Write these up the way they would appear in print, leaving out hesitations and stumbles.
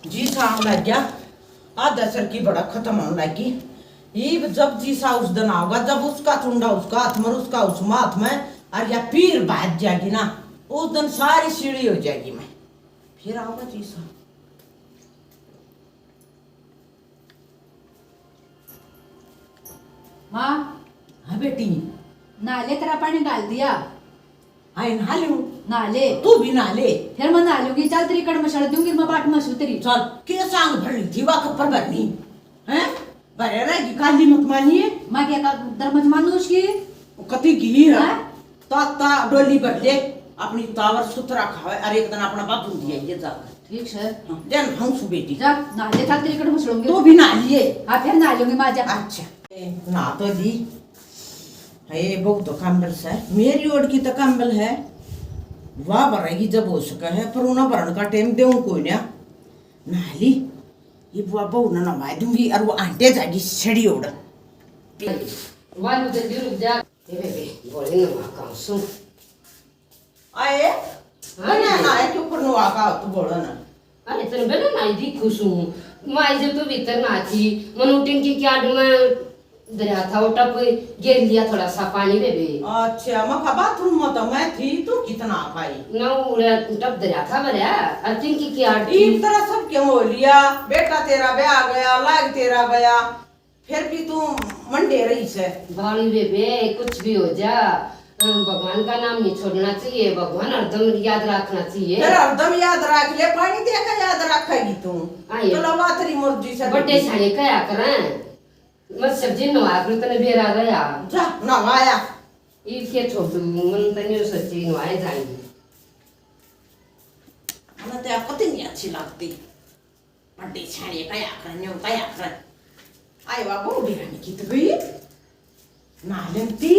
जी शाम लग गया आधा सर की बड़ा खत्म होने लगी। ये जब जी सा उस दिन आओगा जब उसका चुंडा उसका हाथ में उसका उस हाथ में और या पीर बाज जाएगी ना उस दिन सारी सीढ़ी हो जाएगी। मैं फिर आओगा जी सा। माँ हाँ बेटी नाले तेरा पानी डाल दिया। हाँ नहा लूं नाले तू भी नहा ले। फिर मैं नहा लूंगी। चल तेरी कड़ मछड़ दूंगी मैं बाट मछू तेरी। चल के सांग भरनी थी वा कपर भरनी हैं भरे रहेगी काली मत मानिए। मैं क्या दरमज मानू उसकी कति की है हाँ? ता डोली भर ले अपनी तावर सुथरा खावे और एक दिन अपना बापू दिया ये जाकर ठीक है देन हम सु बेटी जा नाले चल तेरी कड़ मछड़ूंगी। तू भी नहा लिए। हाँ फिर नहा लूंगी माँ जा। अच्छा ना तो दी है बहुत तो कंबल से मेरी ओर की तो कंबल है वाह भरेगी जब हो सका है पर उन्हें भरण का टाइम दे कोई ना नाली ये बुआ बहु ना नवा दूंगी और वो आंटे जाएगी छड़ी ओढ़ वालू जल्दी रुक जा तेरे बे बोले ना काम सुन आए ना ना है क्यों करनो आका तो बोलो ना अरे तेरे बेला ना दी खुश हूं माई जब तो भीतर ना थी मनुटिंग की क्या में दरिया था वो टप गिर लिया थोड़ा सा पानी में बे। अच्छा मैं बाथरूम में तो मैं थी तू कितना खाई ना उड़ा टप दरिया था बरे आई थिंक की क्या इस तरह सब क्यों हो लिया बेटा तेरा ब्याह आ गया लाग तेरा गया फिर भी तू मंडे रही से भाड़ी बे कुछ भी हो जा भगवान का नाम नहीं छोड़ना चाहिए भगवान हरदम याद रखना चाहिए। फिर हरदम याद रख ले पानी देकर याद रखेगी तू चलो बात तेरी मर्जी से बड़े छाने क्या करें मैं सब्जी नवा कर तने बेरा रहा जा नवाया ये क्या छोड़ दूं मन तने सब्जी नवाए जाएंगे हमें तो आपको नहीं अच्छी लगती बड़े छाड़े क्या कर आए बाबू बिरानी की तो गई नालंती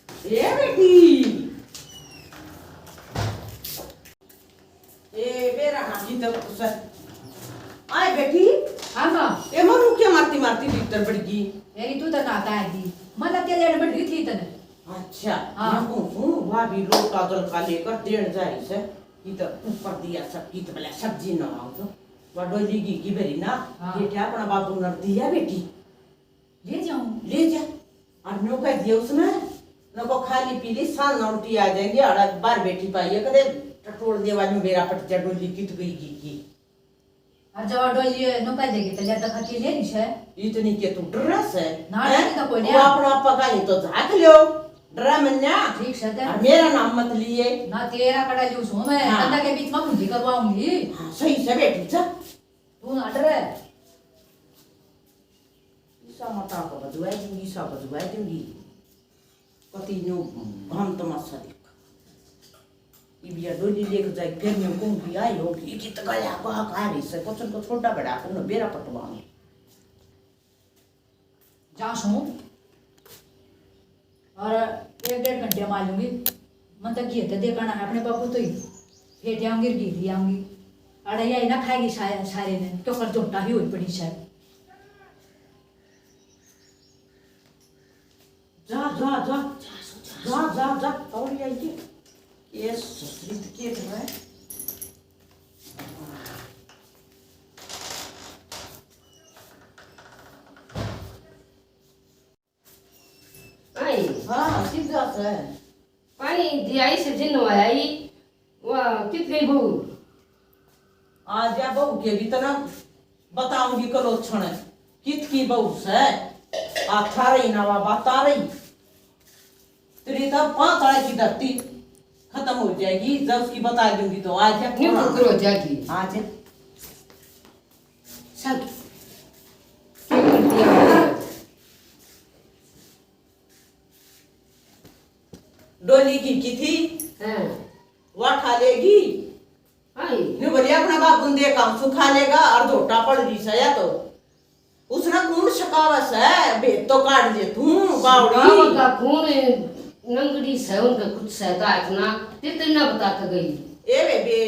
ए बेटी ए बेराना की तो सर आए बेटी हाँ माँ ए मनु क्या मारती मारती भीतर पड़ गई यही तू तो नाता है दी मतलब तेरे लेने बढ़ गई थी तने। अच्छा हाँ। मैं कहूँ वहाँ भी लोग कागल का लेकर देर जारी से की तो ऊपर दिया सब की तो बोला सब्जी न आओ तो वह डोली की बेरी ना हाँ। ये क्या अपना बाबू ने दिया बेटी ले जाऊं ले जा और नो कह दिया उसने न को खाली पीली सांझ उल्टी आ जाएंगे और बार बेटी पाइए कदे टटोल देवा में मेरा पट डोली की तो गई की और जब डोली नो पाई देगी तो ले तक के ले निश है इतनी के तू ड्रेस है ना हैं? नहीं तो कोई नहीं। वो अपना पकाई तो झाक लो डरा मन्या ठीक है ते और मेरा नाम मत लिए ना तेरा कड़ा लूस हूं मैं हाँ। अंदा के बीच में मुंडी करवाऊंगी। हाँ सही से बेटी जा तू ना डरे ईसा माता को बदुआई दूंगी ईसा बदुआई दूंगी कति न्यू हम तो मत सदी इबिया डोली लेकर जाए फिर न्यू कुंगी आई होगी कि तो गया को हकारी से कुछ को छोटा बड़ा को न बेरा पटवाऊं जा सो और 1-1.5 घंटे में आ लूंगी। मन तक ये तो देखना है अपने बापू तो ही फेट आऊंगी गिर आऊंगी अरे यही ना खाएगी सारे ने क्यों कर जोटा ही हुई पड़ी शायद। जा जा जा जा जा जा और ये सुसरित के है आई हाँ सीधा से पानी दिया सब्जी नवाया ही वाह कित गई बहू आज या बहू के भी तना बताऊंगी कलो क्षण कित की बहू से आथा रही नवा बता रही तेरी तब 5 आड़े की धरती खत्म हो जाएगी जब उसकी बता दूंगी तो आज या न्यू करो जागी आज सब क्या कर दिया डोली की थी हां वह खा लेगी आई न्यू बोलिए अपना बाप बुंदे काम सुखा लेगा और धोटा पड़ रही से या तो उसने कौन शकावस है बेत तो काट दे तू बावड़ी का खून नंगड़ी से उनका कुछ सहता इतना तितना बता के गई ए बेबे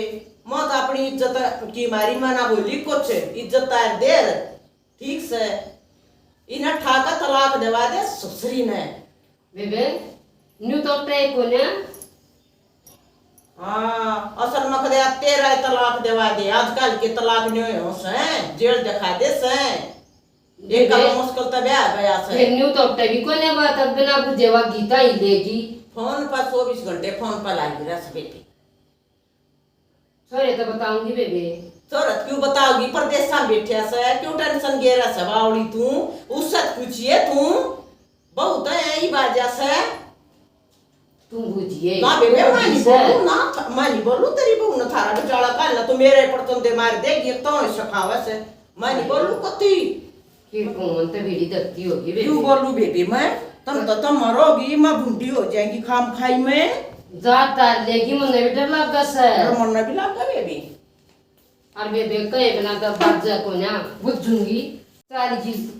मत अपनी इज्जत की मारी मना बोली कुछ इज्जत आर देर ठीक से इन्हें ठाका तलाक देवा दे ससुरी ने बेबे न्यू तो ट्रे को ने हाँ असल में कदे 13 तलाक देवा दे आजकल के तलाक नहीं हो से जेल दिखा दे से एक का मुश्किल तब आ गया से फिर न्यू तो टीवी को ने बात अब बिना बुझेवा गीता ही लेगी फोन पर 24 घंटे फोन पर लागी रस बेटी छोरे तो बताऊंगी बेबे तुरंत क्यों बताओगी परदेश में बैठे से क्यों टेंशन गेरा से बावड़ी तू उससे पूछिए तू बहुत है यही बाजा से तुम बुझिए ना बेबे मानी बोलू ना मानी बोलू तेरी बहू ने थारा बेचारा काल ना तो मेरे पर तुम दे मार देगी तो सखावा से मानी बोलू कती कि कौन तो बीड़ी दत्ती होगी बेबे क्यों बोलू बेबी मैं तुम मरोगी मैं भूंडी हो जाएगी खाम खाई में जाता लेगी मुन्ने भी डर लगा सर और मन भी लगा बेबी और बेबे कहे बिना तो बात जा को ना बुझूंगी सारी चीज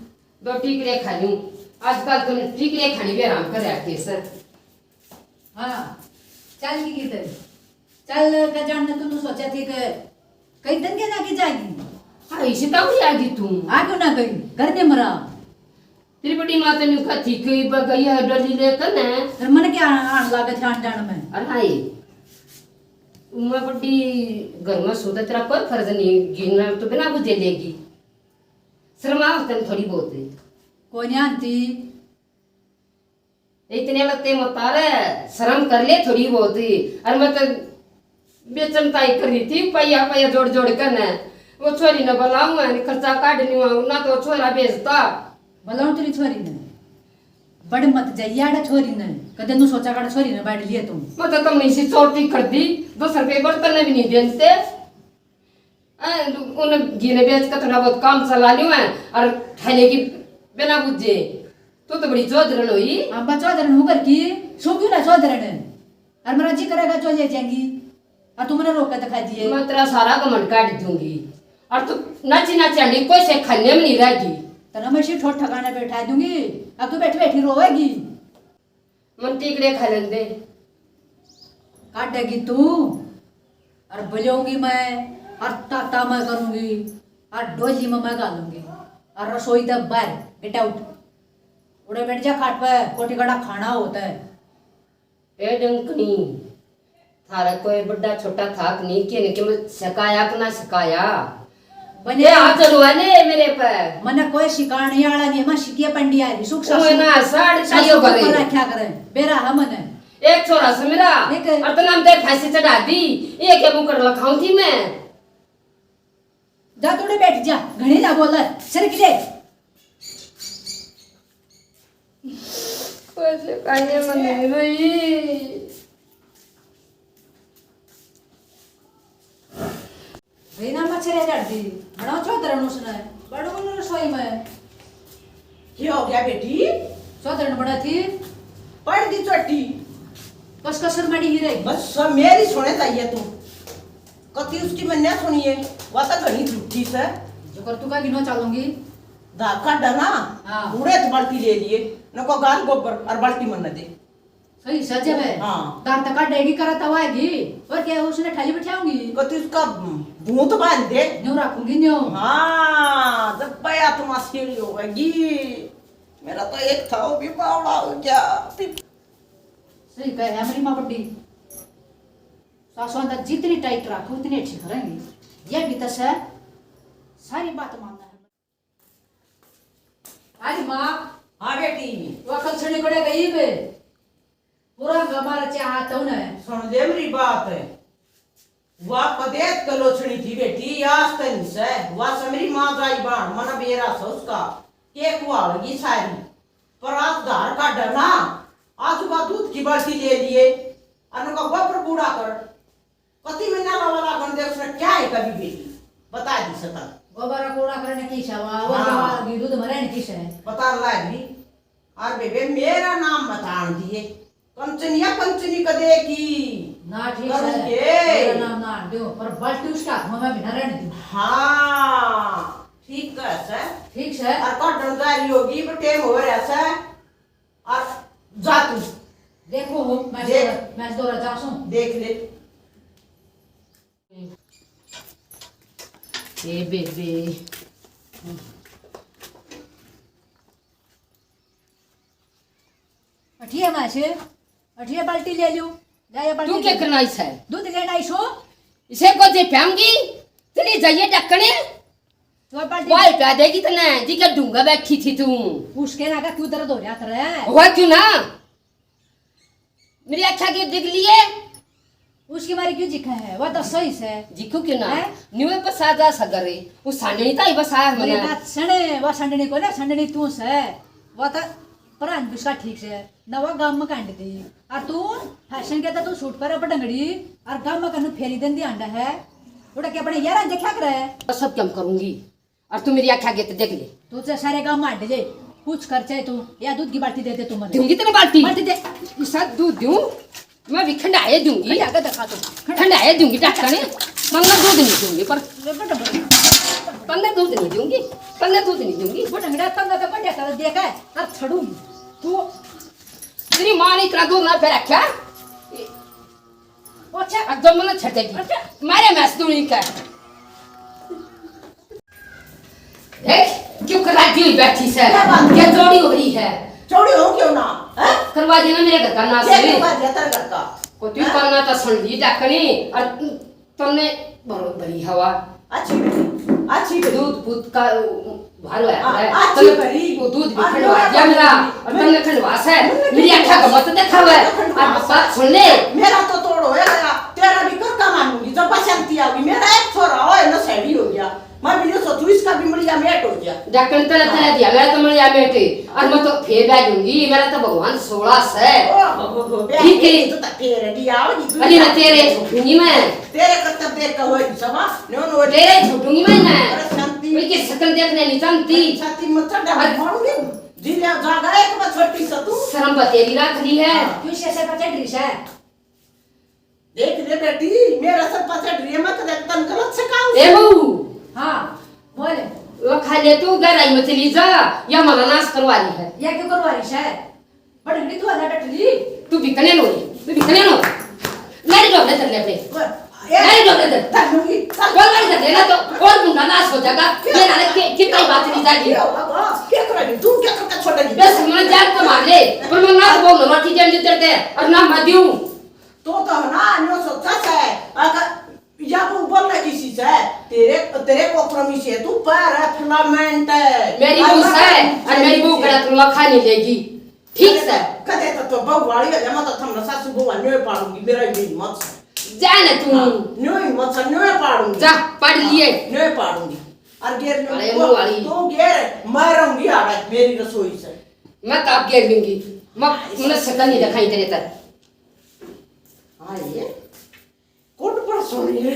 दो टिकरे खा लूं आजकल तुम टिकरे खानी भी आराम कर आके सर हाँ चल की गीत चल का जानने तू सोचा थी कि कई दिन के ना की जाएगी हाँ इसी तब ही आगी तुम आ क्यों ना गई घर ने मरा तेरी बड़ी माता ने कहा थी कि बगैया डली लेकर ना फिर मन क्या आन लागे ध्यान जान में अरे हाय मैं बड़ी घर में सोता तेरा कोई फर्ज नहीं गिनना तो बिना बुझे लेगी शर्मा होता है थोड़ी बहुत कोई नहीं आती इतने लगते मतारे शर्म कर ले थोड़ी बहुत ही अरे मैं तो बेचनताई कर रही थी पैया पैया जोड़ जोड़ कर ना वो छोरी न बुलाऊं मैं खर्चा काट नहीं ना तो छोरा बेचता बोलाऊं तेरी छोरी ने बड़ मत जाइए छोरी ने कदे नु सोचा काड़ा छोरी ने बाड़ लिए तुम मैं तो तुमने इसी चोटी कर दी 200 रुपये बर्तन भी नहीं बेचते उन्हें गिने बेच कर थोड़ा बहुत काम चला लियो है और ठहले की बिना बुझे तो बड़ी चौधरन हुई अब चौधरन होकर की सो क्यों ना चौधरन और मेरा जी करेगा चो ले जाएंगी और तुमने रोक दिखा दिए मैं तेरा सारा घमंड काट दूंगी और तू नाची नाची कोई से खाने में नहीं रहेगी तो मैं सी ठोठ ठकाने बैठा दूंगी अब तू बैठी बैठी रोएगी मन टिकड़े खा लेंगे काटेगी तू और बुलाऊंगी मैं और ताता मैं करूंगी और डोजी में मैं गालूंगी और रसोई तक बाहर गेट आउट उड़े बैठ जा खाट पे कोटी कड़ा खाना होता है ए डंकनी थारा कोई बड़ा छोटा थाक नहीं कि मैं सकाया कि ना सकाया बने ये हाथ चलवा ले मेरे पर मने कोई शिकाने वाला नहीं मैं शिकिया पंडिया है सुख ओए ना साड़ चाहिए करे क्या करे बेरा हम ने एक छोरा से मेरा एक और तो नाम ते फांसी चढ़ा दी ये क्या मुकर लखाऊं थी मैं जा तोड़े बैठ जा घड़ी ना बोल सरक ले कैसे काने मन नहीं रही ना मच्छर चढ़ दी बड़ा चौधरन उसने बड़ो मन रसोई में क्या हो गया बेटी चौधरन बड़ा थी पढ़ दी चोटी कस कसर मड़ी ही रही बस सब मेरी सुने चाहिए तू कति उसकी मैंने सुनिए वह तो घनी झूठी से जो कर तू का गिनो चलूंगी धाका डना हाँ। पूरे तो बाल्टी ले लिए न को गाल गोबर और बाल्टी मन दे सही सजब है हाँ। दांत का डेगी करा तवाएगी और क्या उसने थाली बिठाऊंगी कति उसका भूत बांध दे न्यू रखूंगी न्यू हाँ जब पया तुम सीढ़ी होगी मेरा तो एक था वो भी बावड़ा हो गया सही कहे हमारी माँ बड्डी सासू अंदर जितनी टाइट रखो उतनी अच्छी करेंगी ये भी तस है सारी बात मानना है अरे माँ हाँ बेटी वो कल छड़ी कोड़े गई बे पूरा हमारा चाह तो न सुन ले मेरी बात है वह कदेत कलोचनी थी बेटी आज तक से वह से मेरी माँ जाई बाण मन बेरा से उसका केक वालगी सारी पर आज धार का डरना आज वह दूध की बाल्टी ले लिए अनु का गोबर बूढ़ा कर कति में नाला वाला गन दे उसने क्या है कभी बेटी बता दी सता गोबर कूड़ा करने की शवा वो हाँ। दूध मरे की है बता लागी और बेबे मेरा नाम बतान दिए कंचनिया कंचनी कदे की ना ठीक करूँ है के? मेरा नाम ना दो पर बाल्टी उसका मम्मा बिना रहने दी हाँ ठीक है सर ठीक है और कॉटन जारी होगी पर टेम हो रहा है और जा तू देखो हो देख। मैं दौरा जासू देख ले ए बेबे अठिया मासे अठिया बाल्टी ले लूं जा ये तू बाल्टी क्या दे। करना इसे दूध लेना इसो इसे को जे प्याऊंगी चली जाइए डकने तो बाल्टी वाल प्या देगी तो ना जी के डूंगा बैठी थी तू उसके नागा क्यों दर्द हो रहा तेरे हुआ क्यों ना मेरी अच्छा की दिख लिए उसकी मारी क्यों जिखा है वो तो सही से जिखू क्यों ना हैं? न्यूए बसा जा सगरे वो सांडनी ताई बसा है मेरी मने बात सने वो संडनी को ना संडनी तू से वो तो परान बिस्का ठीक से नवा गांव में कांड दी और तू फैशन के तो तू सूट पर पटंगड़ी और गांव में कनु फेरी देन दी अंडा है उड़ा के अपने यार देखा करे तो सब क्या करूंगी और तू मेरी आँख आगे तो देख ले तू से सारे गांव में अड्डे जे कुछ खर्चे तू या दूध की बाल्टी दे दे तू मने दूंगी तेरे बाल्टी बाल्टी दे इसा दूध दूं मैं भी खंडाए दूंगी खड़ी आगे दिखा तू खंडाए दूंगी डकने मंगा दूध नहीं दूंगी पर बड़ा पन्ने दूध नहीं दूंगी पन्ने दूध नहीं दूंगी पटंगड़ा तंगा तो बढ़िया कर देखा और छड़ूंगी तू तेरी माँ ने इतना दूध ना पे रखा अच्छा एकदम मन छटेगी अच्छा। मारे मैस दूनी का देख क्यों करा दी हुई बैठी से क्या बात है? क्या जोड़ी हो रही है चौड़ी हो क्यों ना हैं? करवा देना मेरे घर का नाश ये भी करवा दिया तेरे घर का को तू करना तो सुन ली डकनी और तुमने बड़ी हवा अच्छी बेटी अच्छी बेटी दूध पूत का भारो है अच्छी तुमने करी। वो दूध भी और खंडवा लोहा दिया मेरा खंडवा और तुमने खंडवास है मैंने मेरी आँखा का मत देखा हुआ है खंडवास और है। बात सुन ले मेरा तो तोड़ हो गया तेरा भी कर का मानूंगी जब बसंती आ गई मेरा एक छोरा हो ना सैडी हो गया मैं भी नहीं सोचू इसका भी मरिया मेट हो गया डकन तेरा तेरा दिया मेरा तो मरिया बेटे और मैं तो फेर बैठूंगी मेरा तो भगवान 16 है ठीक है। तो तेरे दिया अरे मैं तेरे छूटूंगी मैं तेरे कर्तव्य देख का होई समा नो नो तेरे छूटूंगी मैं ना अरे शांति मैं की शकल देखने नहीं चाहती छाती मत चढ़ा मारूंगी जिले जागा एक बार छोटी सा तू शर्म बतेरी रख ली है क्यों से पचा ड्रिस है देख ले बेटी मेरा सर पचड़ रही है मत देख तन गलत से काऊ ए बहू हाँ बोले वो खा ले तू गहराई में चली जा या मला नाश करवा ली है या क्यों करवा रही है पटंगड़ी तू आधा डटली तू बिकने लो तू बिकने लो नहीं डोले तेरे ले नहीं डोले तेरे तनुगी बोल नहीं कर देना तो और गुंडा नाश हो जाएगा मेरा ने कितना ही बात नहीं जाएगी क्या करेगी तू क्या करता छोड़ेगी बस मैं जान तो मार ले पर मैं ना बोल रोटी जम देते थे और ना मैं दूं तो ना नो सोचा है अगर या तू बोल रही किसी से तेरे तेरे कोकरमी से तू पर है फिलामेंट है मेरी बहू है और मेरी बहू कड़ा तुम खा नहीं लेगी ठीक से कदे तो बहु वाली है मैं तो थमना सासू बहु न्योय पाड़ूंगी मेरा भी मत जा ना तू न्योय मत न्योय पाड़ूंगी जा पढ़ लिए न्योय पाड़ूंगी और गेर अरे मुंह वाली। तू गेर मारूंगी आड़ा मेरी रसोई से मैं तो आप घेर लूंगी मैंने शकल नहीं दिखाई तेरे तक आइए कोट पर सोनी है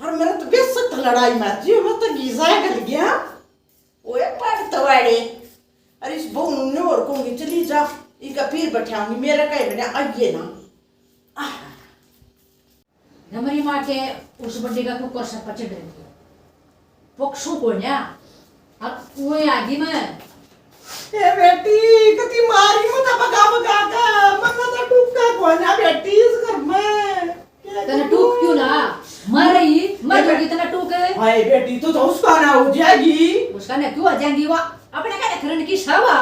और मेरा तो बेसत लड़ाई मच जी मैं तो गीजा कर गया ओए पड़ तवाड़े अरे इस बहु ने और कहूंगी चली जा इनका फिर बैठाऊंगी मेरा कहीं बने आइए ना हमारी माँ के उस बड्डे का कुकर से पचड़ रही थी पक्षों को ना अब वो आगे में ए बेटी कति मारी मत बगा बगा का मन्ना तो टूका कोना बेटी इस घर में तना टूक क्यों ना मर रही मर जाएगी तना टूक हाय बेटी तो उसका ना हो जाएगी उसका ना क्यों आ जाएंगी वो अपने का करने की सवा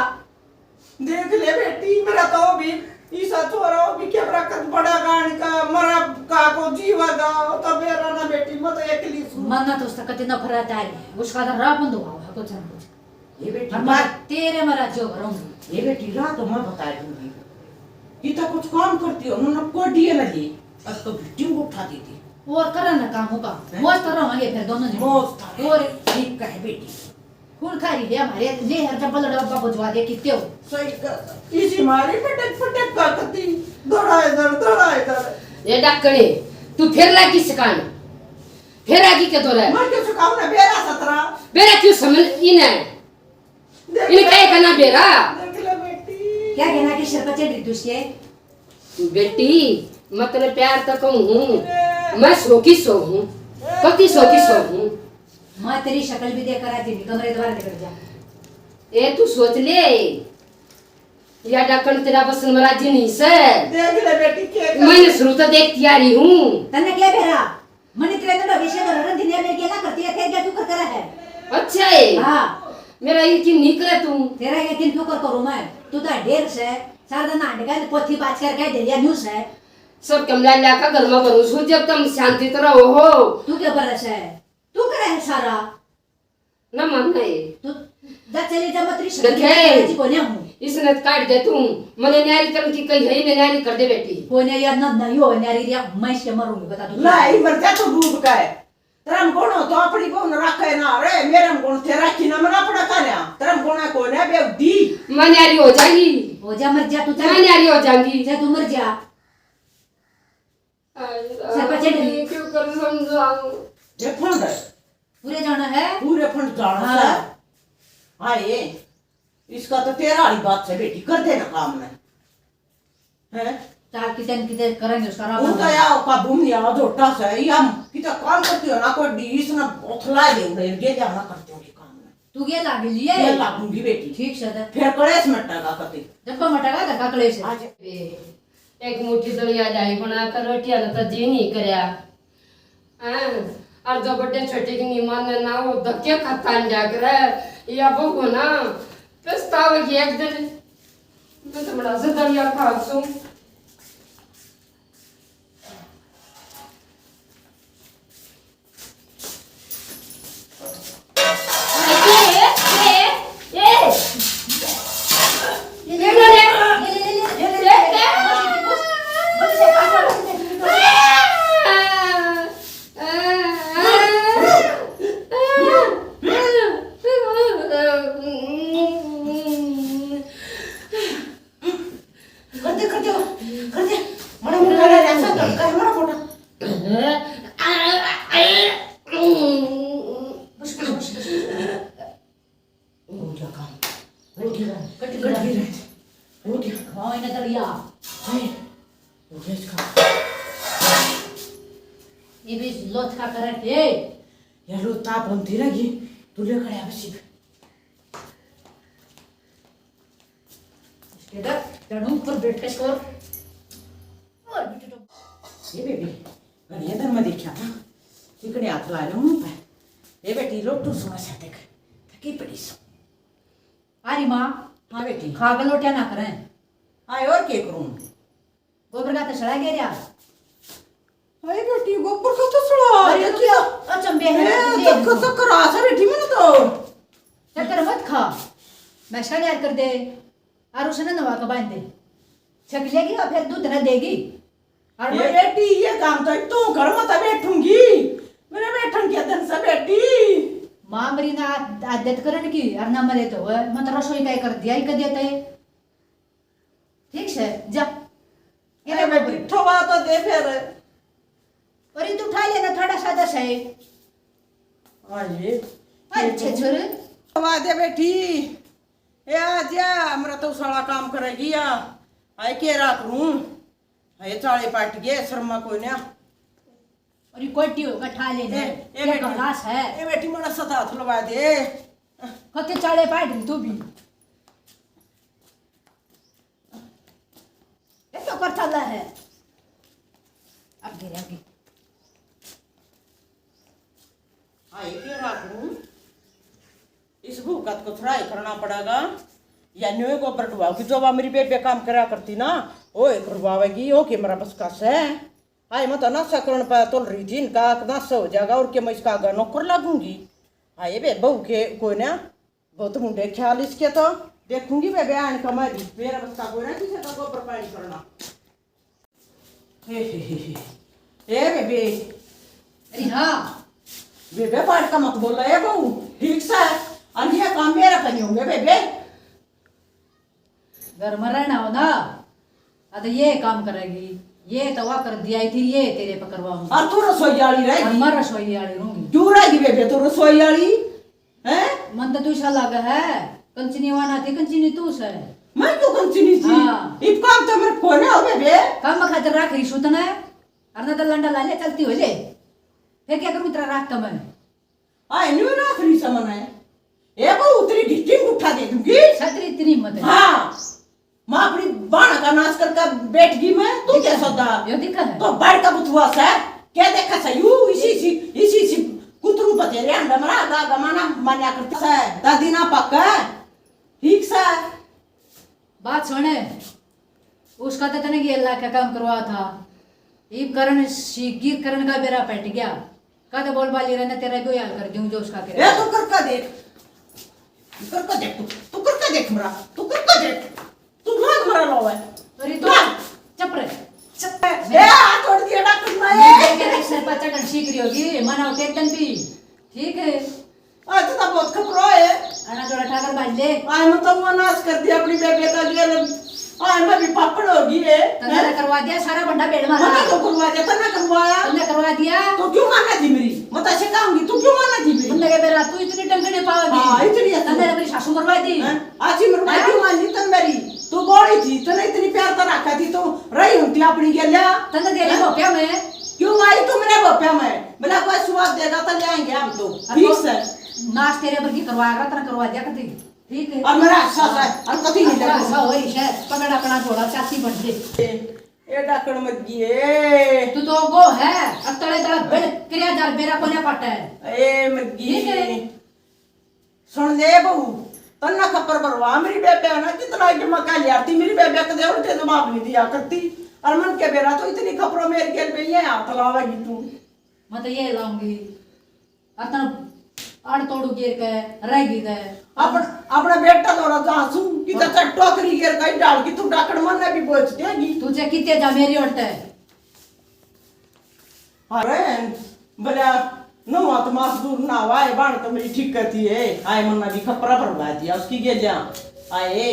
देख ले बेटी मेरा तो भी ईसा छोरा भी क्या बरकत बड़ा गान का मरा का को जीवागा तो मेरा ना बेटी मत अकेली सुन मरना तो उसका कति नफरत है उसका तो राह बंद हुआ है कुछ ना कुछ ये बेटी और मैं तेरे मरा जो करूंगी ये बेटी रात मैं बता दूंगी कि तो कुछ काम करती हो उन्होंने कोई दिए ना दी अब तो भिट्टी उठा दी थी और करा ना काम होगा मौज कर रहा फिर दोनों जन मौज था और ठीक कहे बेटी खून खा रही है हमारे ले हर डब्बल डब्बा बुझवा दे कितने हो सही कर इसी मारी पटक पटक करती दौड़ा इधर ये डकने तू फिर लगी सिकान फिर आगे के तो रहा मैं क्यों सुखाऊं ना बेरा 17 बेरा क्यों समझ इन्हें क्या करना बेरा देख ले बेटी क्या कहना कि सिर पर चढ़ रही थी उसके बेटी मैं तेरे प्यार तक हूँ मैं सो हूँ कति सो हूँ मैं तेरी शक्ल भी देख कर आती थी कमरे द्वारा निकल जा ए तू सोच ले या डकन तेरा बसन मरा जिनी से देख ले बेटी के मैंने शुरू तो देखती आ रही हूँ तन्ने क्या बेरा मने तेरे तो विषय कर रहा दुनिया में क्या करती है फिर क्या तू कर रहा है अच्छा है हां मेरा ये कि निकले तू तेरा ये दिन क्यों कर करूं मैं तू तो ढेर से सारा दिन नाटक का पोथी पास कर के दे दिया न्यूज़ है सब कमला ला का घर में बनू सु जब तुम शांति तरह हो तू क्या बरस है तू करे है सारा ना मन नहीं तू जा चले जा मत री देखे। जी कोने हूं इसने काट दे तुम मने न्यारी करन की कही है न्यारी कर दे बेटी कोने यार ना नहीं हो न्यारी रिया मैं से मरूंगी बता तू लाई मर जा तो डूब गए तरम कोण तो अपनी कोण रखे ना रे मेरे कोण थे राखी ना मना पड़ा कान्या तरम कोण को ने बे दी मैं न्यारी हो जाएगी हो जा मर जा तू मैं न्यारी हो जाऊंगी जा तू मर जा सरपंच ने क्यों कर समझाऊं ये फंड पूरे जाना है पूरे फंड जाना हाँ। है हाँ ये इसका तो तेरा वाली बात से बेटी कर देना काम ने हैं तार कितने करेंगे उसका राम उनका या का भूमि या जोटा से या किता काम करती हो ना कोई डीस ना ओथला दे उड़े गे जाना करते हो काम में तू ये लाग लिए ये लागूंगी बेटी ठीक से फिर कलेस मटका कति जब को मटका धक्का कले से आज एक मुट्ठी दलिया जाई बना कर रोटियां तो जी नहीं करया हां और जो बड़े छोटे की निमान ना वो धक्के खतान जाकर या बहु ना पछतावे की एक दिन मैं तो बड़ा से दलिया खा सू कर दे मड़ा मुंडा रे ऐसा कर कर मड़ा मोटा हो गया काम हो गया कट गया हो गया हां इने दलिया है हो गया इसका ये भी लोथ का करे थे या लो ताप बनती रही तू ले खड़े बसी इसके दर चढ़ू पर बैठ के स्कोर और बेटे तो ये बेबी घड़िया धर में देखा था इकड़े हाथ ला लो मुंह पे ये बेटी लोग तू सुना सा देख थकी पड़ी सो अरे मां हाँ बेटी खा के लोटिया ना करें आए और क्या करूं गोबर का तो सड़ा गया अरे बेटी गोबर का तो सड़ा अरे ये क्या अचंबे है तो चक्कर आ सा बेटी मैंने तो चक्कर मत खा मैं यार कर दे और उसने नवा का बांध दे छक लेगी और फिर दूध न देगी और ये बेटी ये काम तो तू घर में तो बैठूंगी मेरे बैठन के दिन से बेटी मां मरी ना आदत करने की और ना मरे तो मत रसोई का कर दिया ही कर देते है ठीक से जा ये बेटी ठोवा तो दे फिर और ये तो उठा लेना थोड़ा सा दस है आइए अच्छे छोरे ठोवा दे बेटी ए आजा हमरा तो सारा काम करेगी या आए के रात रू आए चाले पाट गए शर्मा कोई ना और ये कोटी होगा ठा लेना ए ये गलास है ए बेटी मोड़ा सता थलवा दे कते चाले पाट तू भी ये तो कर चला है अब गिर आगे आए के रात रू इस भूकत को फ्राई करना पड़ेगा या न्यू को बटवाओगी जो मेरी बेबे काम करा करती ना ओ करवाएगी ओ के मेरा बस का से आई मैं तो नाशा करण पर तोल रही थी इनका नाशा हो जाएगा और के मैं इसका आगे नौकर लगूंगी आए बे बहू के कोई ना बहुत मुंडे ख्याल इसके तो देखूंगी बेबे आने का मैं मेरा बस का कोई ना किसी का गोबर पानी करना ए बेबे अरे हाँ बेबे पाठ का मत बोल रहे बहू ठीक से अन्य काम मेरा करनी होंगे बेबे घर में रहना हो ना अब ये काम करेगी ये तवा कर दिया थी ये तेरे पकड़वाऊंगी और तू रसोई वाली और रहेगी मैं रसोई वाली रहूंगी क्यों रहेगी बेबे तू रसोई वाली हैं मन तो दूसरा लगा है कंचनी वाना थी कंचनी तू से मैं क्यों कंटिन्यू थी हाँ। इस काम तो मेरे को ना हो बेबे काम खातिर राख रही सुतना है और ना तो लंडा लाले चलती हो ले फिर क्या करूं तेरा राख मैं आए न्यू राखरी समन है ए वो उतरी गिट्टी में उठा दे दूंगी छतरी इतनी मत है हाँ माँ अपनी बाण का नाश करके बैठ गई मैं तू क्या सौदा यो दिखा है तो बैठ का बुतवा से क्या देखा से यू इसी कुतरू पते रे अंडा मरा गा गमाना मान्या करता से दादी ना पक्का ठीक से बात सुने उसका तो तने ये अल्लाह का काम करवा था ई करण सीगी करण का बेरा पट गया कद बोल बाली रहना तेरा भी याद कर दूं जो उसका के ए तू कर का देख तू कर का देख मरा तू कर का देख तू भाग मरा लो है अरे तो चुप रह ए हाथ छोड़ दिया डॉक्टर मैं ने के सर पर चढ़न सीख रही होगी मना के एकदम भी ठीक है आज तो बहुत खतरा है आना जोड़ा ठाकर बाज ले आज मतलब वो नाश कर दिया अपनी बेबे का लिए आज मैं भी पापड़ होगी है तंदरा करवा दिया सारा बंडा बेड़ मारा मना तो करवा दिया तना करवाया तुमने करवा दिया तो क्यों माना थी मेरी मैं तो ऐसे कहूंगी तू क्यों माना थी मेरी तुमने के बेरा तू इतनी टंगड़ी पाओगी हाँ, इतनी है तू। तंदरा मेरी सासू मरवा दी आज ही मरवा क्यों मानी तन मेरी तू बोली थी तने इतनी प्यार तो रखा थी तो रही होती अपनी गेल्या तंदरा तेरे भोप्या में क्यों आई तू मेरे बप्पा में बोला कोई स्वाद देगा तो ले आएंगे हम तो ठीक है नाच तेरे पर की करवाएगा तना करवा दिया कती ठीक है और मेरा अच्छा है और कभी नहीं ऐसा देखो होई है पकड़ अपना घोड़ा चाची बन दे ए डाकण मत गिए तू तो गो है अब तड़े तड़े बेड़ क्रिया जार बेरा कोने पाटा है ए मत ठीक है। गी सुन ले बहू तन्ना खपर बरवा मेरी बेबे ना कितना के मका लिया थी मेरी बेबे कदे उल्टे जवाब नहीं दिया करती और मन के बेरा तो इतनी खपरों मेरे गेल पे ये हाथ लावेगी तू मैं तो ये लाऊंगी अतन आड़ तोड़ू गिर के रहेगी के अपना बेटा तोरा जासू कि तो टोकरी गिर कहीं डाल की तू डाकण मन भी बोझ देगी तुझे कितने जा मेरी ओट है अरे बोला नो तो मजदूर ना आए बाण तो मेरी ठीक करती है आए मन्ना भी खपरा भरवा दिया उसकी गे जा आए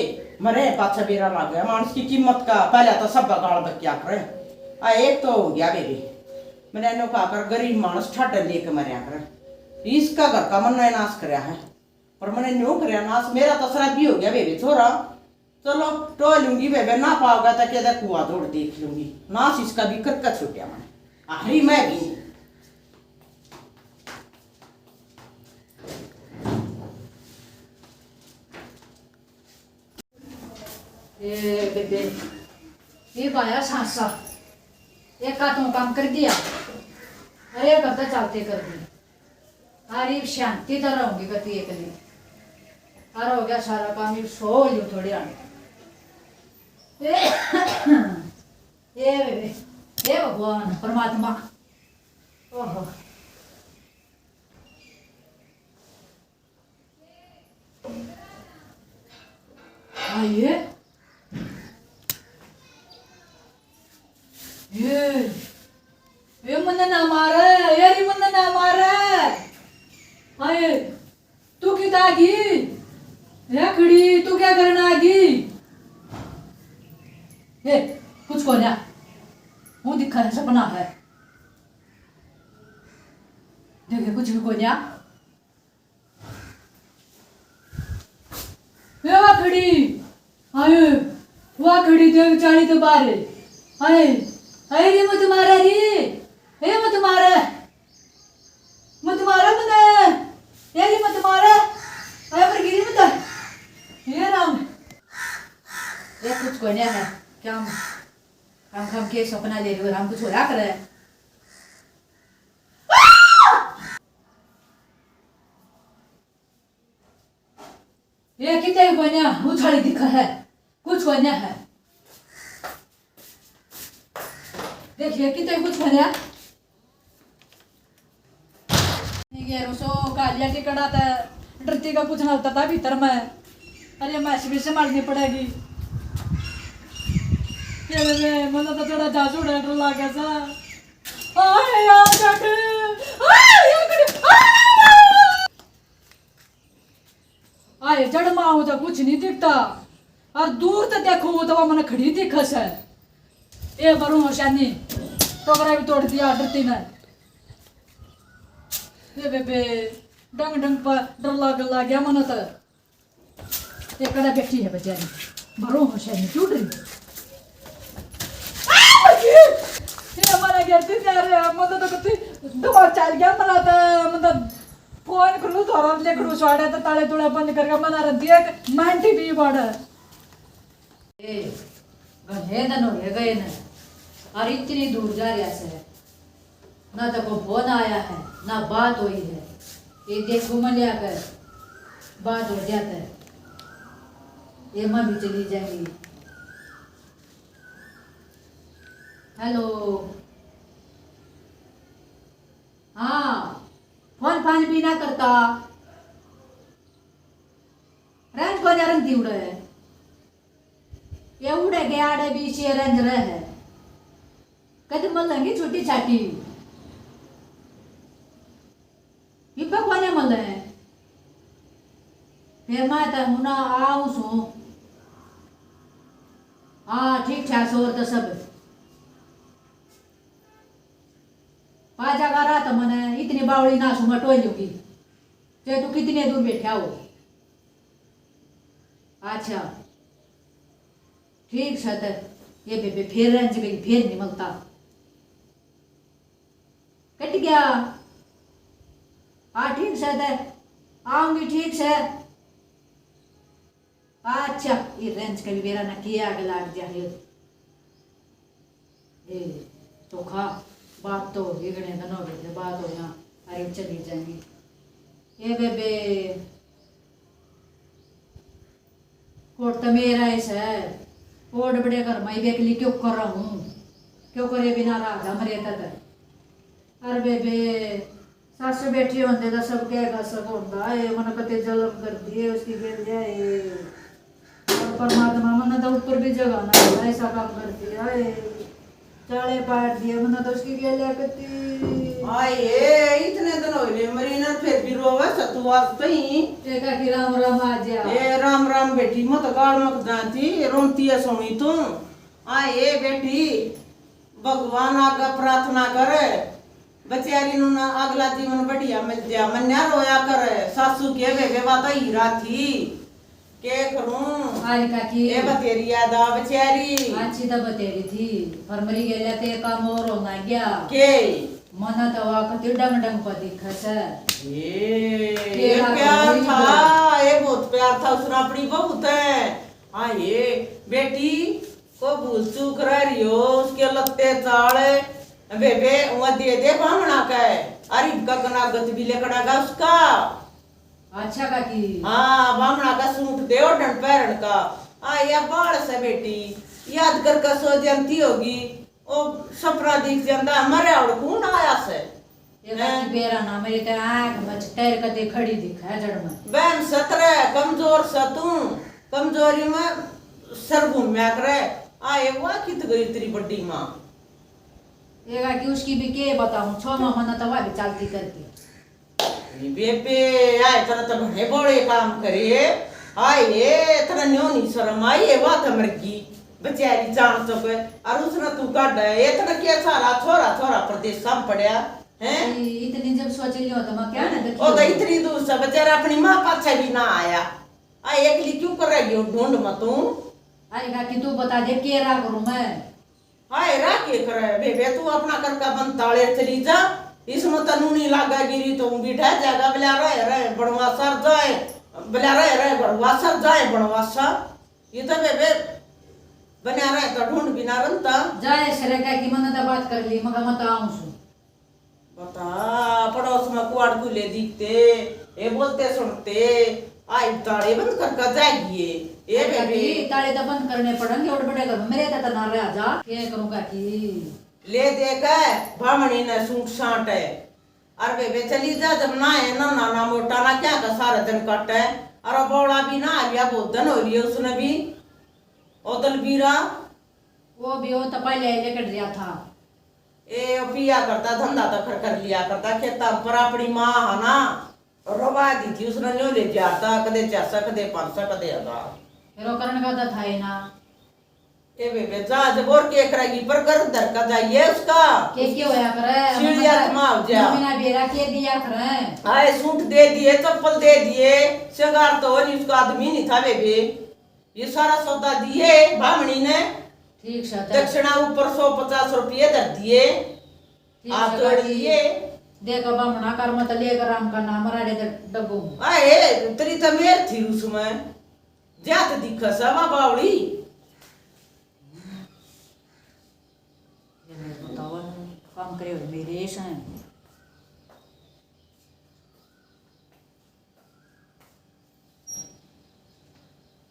मरे पाछा बेरा लग गया मानस की कीमत का पहले तो सब गाल बक क्या करे आए एक तो हो गया बेरी मैंने नो कहा कर गरीब मानस ठाट लेके मरिया कर इसका घर का मन नाश करया है पर मैंने न्यू करया नाश मेरा तो शराबी हो गया बेबे छोरा चलो टो लूंगी बेबे ना पाओगा तो क्या कुआ दौड़ देख लूंगी नाश इसका भी करका छूटिया मैंने आखिरी मैं भी ए बेबे ये बाया सांसा एक हाथों काम कर दिया अरे करता चलते कर दी अरे शांति तो रहूंगी गति एक दिन अरे हो गया सारा काम ये सो लियो थोड़ी आने ये बेबे हे भगवान परमात्मा ओहो आइए ये मन ना मारे यारी मन ना मारे आए तू किता आगी ये खड़ी तू क्या करना आगी ये कुछ को ना वो दिखा है सपना है देखे कुछ भी को ना ये वा खड़ी आए वा खड़ी देख चाली तो बारे आए अरे रे मत मारा रे हे मत मारा मने ये रे मत मारा अरे पर गिरी मत ये राम ये कुछ कोई नहीं है क्या हम के सपना ले रहे हम कुछ हो रहा करे ये कितने कोई नहीं उछाली दिखा है कुछ कोई नहीं है देखिए कितने कुछ बना रसो कालिया के कड़ा था डरती का कुछ ना होता था भीतर में अरे मैच भी संभालनी पड़ेगी मन तो थोड़ा जाजू डर लगा सा आए जड़ माऊ तो कुछ नहीं दिखता और दूर तो देखो तो मैंने खड़ी दिखस है ये मरू होशानी टोकरा भी तोड़ दिया डरती ने ये बेबे डंग डंग पर डर लग गया मन तो ये कड़ा बैठी है बेचारी मरू होशानी क्यों डरी ये हमारा गिरती जा रहे हैं मतलब तो कति दिमाग चल गया मला तो मतलब फोन करूँ तो और लेकड़ू स्वाड़े तो ताले तुड़े बंद करके मना रही है मांटी भी बड़ा ए गधे दनो रह गए ना और इतनी दूर जा रहा है ना तो को फोन आया है ना बात हुई है ये देखो मन लिया कर बात हो जाता है ये माँ भी चली जाएगी हेलो हाँ फोन फान भी ना करता रेंज को रंगती उड़े ये उड़े के आड़े भी से रेंज रहे कद मलेंगे छोटी छाटी इब्बा कोने मले फिर मैं तो मुना आऊं सो हाँ ठीक ठाक सोर तो सब पाजा का रहा था मैंने इतनी बावड़ी ना सुमा टोल लूंगी चाहे तू कितने दूर बैठा हो अच्छा ठीक है तो ये बेबे फिर रेंज गई फिर नहीं मिलता कट गया हाँ ठीक है तो आऊंगी ठीक है अच्छा ये रेंज का भी मेरा ना किया आगे लाग जाए ए तो खा बात तो इगने का नो बेटे बात हो यहाँ अरे चली जाएंगी ये बेबे कोट तो मेरा ऐसा है कोट बड़े घर मैं बेकली क्यों कर रहा हूँ क्यों करे बिना राधा मरे तक अरे बेबे सासू बैठी होंगे तो सब कहेगा सब होता है मन कते जलम कर दिए उसकी गिर जाए और परमात्मा मन तो ऊपर भी जगह ना ऐसा काम कर दिया है चाले पाट दिया मन तो उसकी गेलिया कती आये इतने दिन हो गए मरीना फिर भी रोवे सतुआस तो ही टेका की राम राम आ जा ए राम राम बेटी मत गाड़ मत जाती रोती है सुनी तू आये बेटी भगवान आगा प्रार्थना करे बचारी नु ना अगला जीवन बढ़िया मिल जा मन्या रोया करे सासू के बेबे बात हीरा थी के करूं आई काकी ए बतेरी याद आ बेचारी अच्छी तो बतेरी थी पर मरी गेल्या ते काम और होना गया के मन तो वाकती डंग डंग पर दिखा से ये प्यार था ये बहुत प्यार था उसने अपनी बहुत है हाँ ये बेटी को भूल चूक रही हो उसके लत्ते चाले बेबे वहाँ दे बामना का है अरे का कनागत भी लेकड़ागा उसका अच्छा काकी हाँ बामना का सूट दे और डंड पैरण का या बाल से बेटी याद कर का सो जानती होगी ओ सपना दिख जाता हमारे और कौन आया से ये काकी बेरा ना मेरी तो आँख बच टैर कदे खड़ी दिखा जड़ में बहन सतरे कमजोर सतू कमजोरी में सर घूमया करे आए हुआ कित गई तेरी बड्डी माँ ये काकी उसकी भी के बताऊं 6 माह मन तो भी चलती करती बेबे आए तरह तो बड़े बड़े काम करे आए तरह न्योनी शर्म आई बात मरगी बेचारी जान सके और उसने तू काट है इतना क्या सारा छोरा छोरा प्रदेश सब पड़या हैं इतनी जब सोच लियो तो मैं क्या ना देखी ओ तो इतनी दूर से बेचारा अपनी माँ पाछे भी ना आया आ एकली क्यों कर रही हो ढूंढ मत तू अरे काकी तू बता दे के रा करूं मैं हाय रा के करे बेबे तू अपना कर का बन ताले चली जा इसमें तनु नहीं लागा गिरी तो बिठा जाएगा बला रहे बड़वा सर जाए बला रहे बड़वा सर जाए बड़वा सर ये तो बेबे बना रहे तो ढूंढ बिना रंता जाए सरे काकी मन तो बात कर ली मगा मत आऊं सु बता पड़ोस में कुआड़ कुले दिखते ये बोलते सुनते आई ताले बंद कर जाएगी ये बेबे ताले तो बंद करने पड़ेंगे और बड़े घर मेरे तो ना रह जा क्या करूं काकी ले देख भामणी ने सूट साट है अरे बेबे चली जा जब ना है ना नाना मोटा ना क्या का सारा दिन कट है अरे बौड़ा भी ना आ गया बहुत दिन हो रही है उसने भी ओदल बीरा वो भी हो तो पहले लेकर दिया था ए पिया करता धंधा तो कर लिया करता खेता पर अपनी माँ है ना रवा दी थी उसने न्यू ले जाता कदे 400 कदे 500 कदे 1000 फिर वो करने का तो था ही ना ए बेबे जा जब और के करेगी पर कर दर का जाइए उसका के होया करे सीढ़िया माव जा बिना बेरा के दिया करे आए सूट दे दिए चप्पल दे दिए श्रृंगार तो नहीं उसका आदमी नहीं था बेबे ये सारा सौदा दिए भामणी ने ठीक है दक्षिणा ऊपर 150 रुपये दर दिए आप तो दिए देखो बामना कर मत लेकर राम का नाम राडे डब्बू आए तेरी तो मेर थी उसमें जात दिखा सवा बावड़ी बताओ काम करे मेरे ऐसा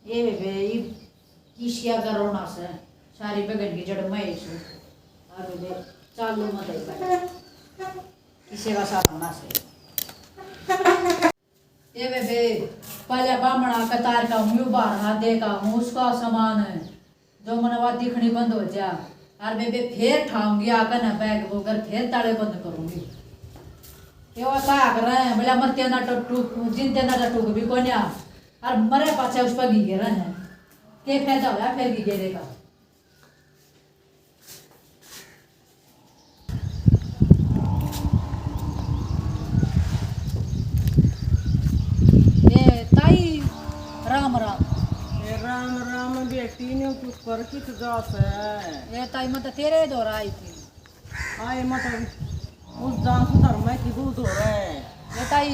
ये बेबे ये किसिया करोना से सारी बगन की जड़ में इसे और बेबे चालू मत है इसे का साथ होना से ये बेबे पहले बामणा कतार का हूँ बाहर हाथ देखा हूँ उसका सामान है जो मनवा दिखनी बंद हो जा और बेबे फिर ठाऊंगी आकर न बैग होकर फिर ताले बंद करूंगी ये वो क्या कर रहे हैं बोला मरते ना टूक जिनते ना टूक भी कोई नहीं और मरे पाछे उस पर गिगे रहे हैं के फायदा हो रहा फिर गिगे देगा ये ताई राम राम राम राम बेटी ने कुछ कर किस जात है ये ताई मत तेरे दौर आई थी आए मतलब उस जान सुधर में की दूध हो रहा है ये ताई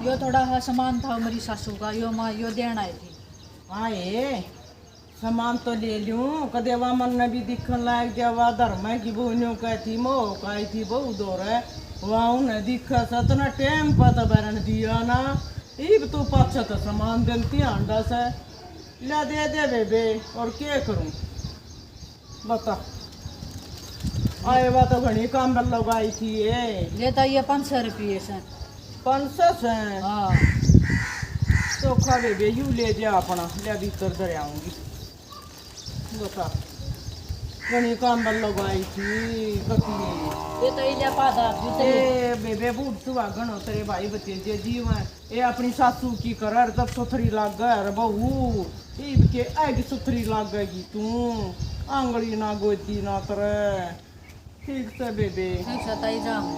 यो थोड़ा सा सामान था मेरी सासू का यो माँ यो देना आई थी आए सामान तो ले लूं कदेवा मन ने भी दिखन लायक देवा धर्म की बोनियों कहती मोह कही थी बहु दौर है वहाँ ने दिखा सतना टेम पता बरन दिया ना इब तो पाछा तो सामान देती अंडा से ला दे दे बेबे और क्या करूं बता आए बात तो घनी काम लगाई थी ये लेता ये 500 रुपये से 500 से हाँ तो खा बेबे यू ले जा अपना ले भीतर धर आऊंगी बता घनी काम लगाई थी कती ये तो इले पादा जूते ए बेबे बूढ़ सुहागन तेरे भाई भतीजे जीव है ये अपनी सासू की कर तब सुथरी लाग गए बहू ईब के ऐग सुथरी लागेगी तू आंगली ना गोदी ना करे ठीक से बेबे ठीक से ताई जाऊं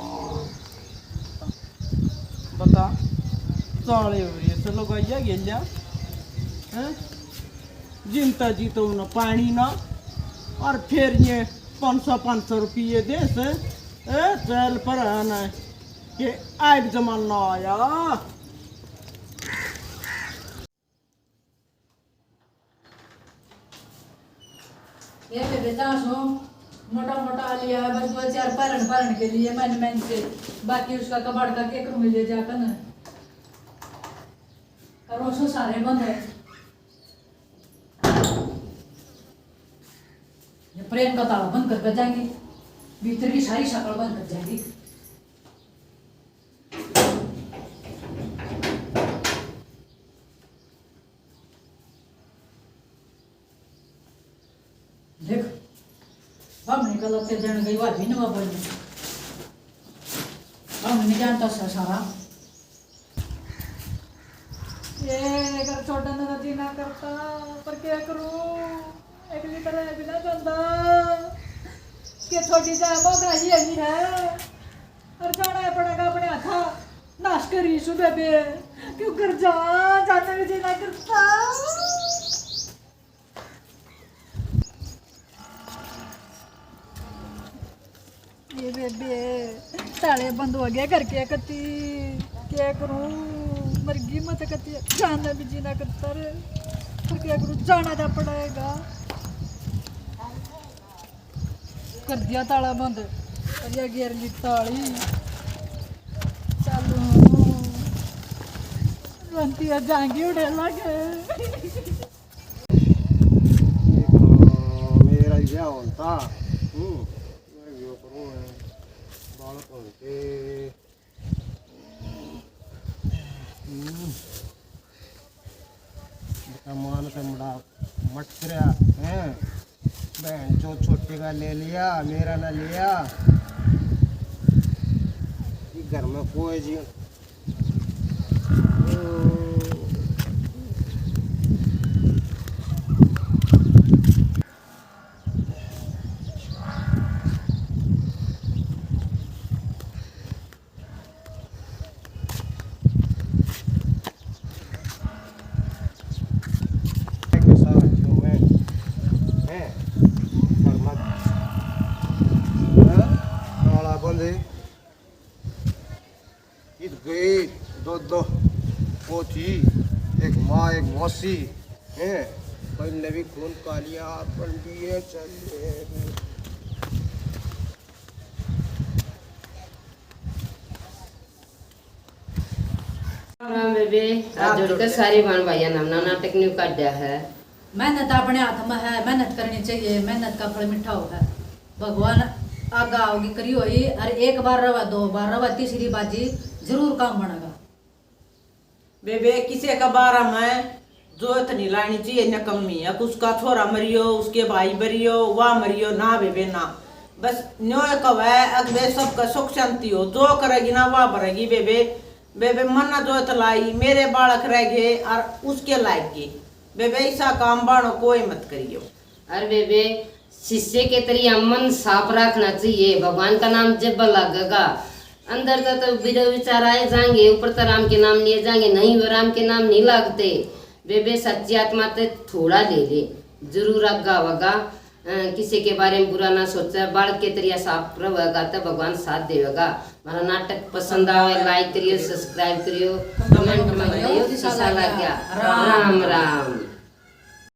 बता साले हुए से लगाइया गेल्या हैं जिनता जी तो ना पानी ना और फिर ये 500 रुपये दे से चल पर आना कि आग जमाना आया ये पे बेटा सो मोटा मोटा लिया है बस 2-4 परण के लिए मैंने से बाकी उसका कबाड़ का केक में ले जाकर ना और वो सारे बंद है ये प्रेम का ताला बंद कर जाएंगे भीतर की सारी शक्ल बंद कर जाएगी देख हम निकल आते जन गई बात भी नहीं बोल हम नहीं जानता सारा ये अगर छोटा ना जीना करता पर क्या करूं अगली तरह बिना बंदा कि छोटी सा बोगा ही है और जाना पड़ेगा अपने हाथा नाश करी सुबह पे क्यों घर जाना भी जीना करता ये बेबे ताले बंद हो गया घर के कती क्या करूं मरगी मत कती जाना भी जीना करता रे पर क्या करूं जाना तो पड़ेगा कर दिया ताला बंद अरे घेर ली ताली चलो रंती जाएंगी उड़े लगे मेरा क्या होता मैं यो करूँ बाल के मान से मुड़ा मटकरा है बहन जो छोटे का ले लिया मेरा ना लिया घर में कोई जी दो पोती एक माँ एक मौसी है पहले भी खून कालिया पंडिये चलिए बेबे आज जोड़कर सारी बहन भाइया नामना नाटक न्यू काट दिया है मेहनत अपने हाथ में है मेहनत करनी चाहिए मेहनत का फल मीठा होता है भगवान आगा होगी करी हुई और एक बार रवा, 2 बार रवा, तीसरी बाजी जरूर काम बनेगा। बेबे किसी का बारा में जो इतनी लानी चाहिए न कमी है, उसका छोरा मरियो, उसके भाई मरियो, वाह मरियो ना बेबे ना, बस न्यो कब है अगले सबका सुख शांति हो, जो करेगी ना वाह भरेगी बेबे। बेबे मना जो तलाई मेरे बालक रह गए और उसके लायक के बेबे ऐसा काम बाणो कोई मत करियो। अरे बेबे शिष्य के तरिया मन साफ रखना चाहिए, भगवान का नाम जब लगेगा अंदर तो बिरो विचार आए जाएंगे, ऊपर तो राम के नाम लिए जाएंगे, नहीं वो राम के नाम नहीं लगते। बेबे सच्ची आत्मा ते थोड़ा ले ले, जरूर आगा होगा, किसी के बारे में बुरा ना सोचा, बालक के तरिया साफ रहेगा तो भगवान साथ देगा। हमारा नाटक पसंद आवे लाइक करियो, सब्सक्राइब करियो, कमेंट में करियो, कैसा लग गया। राम राम।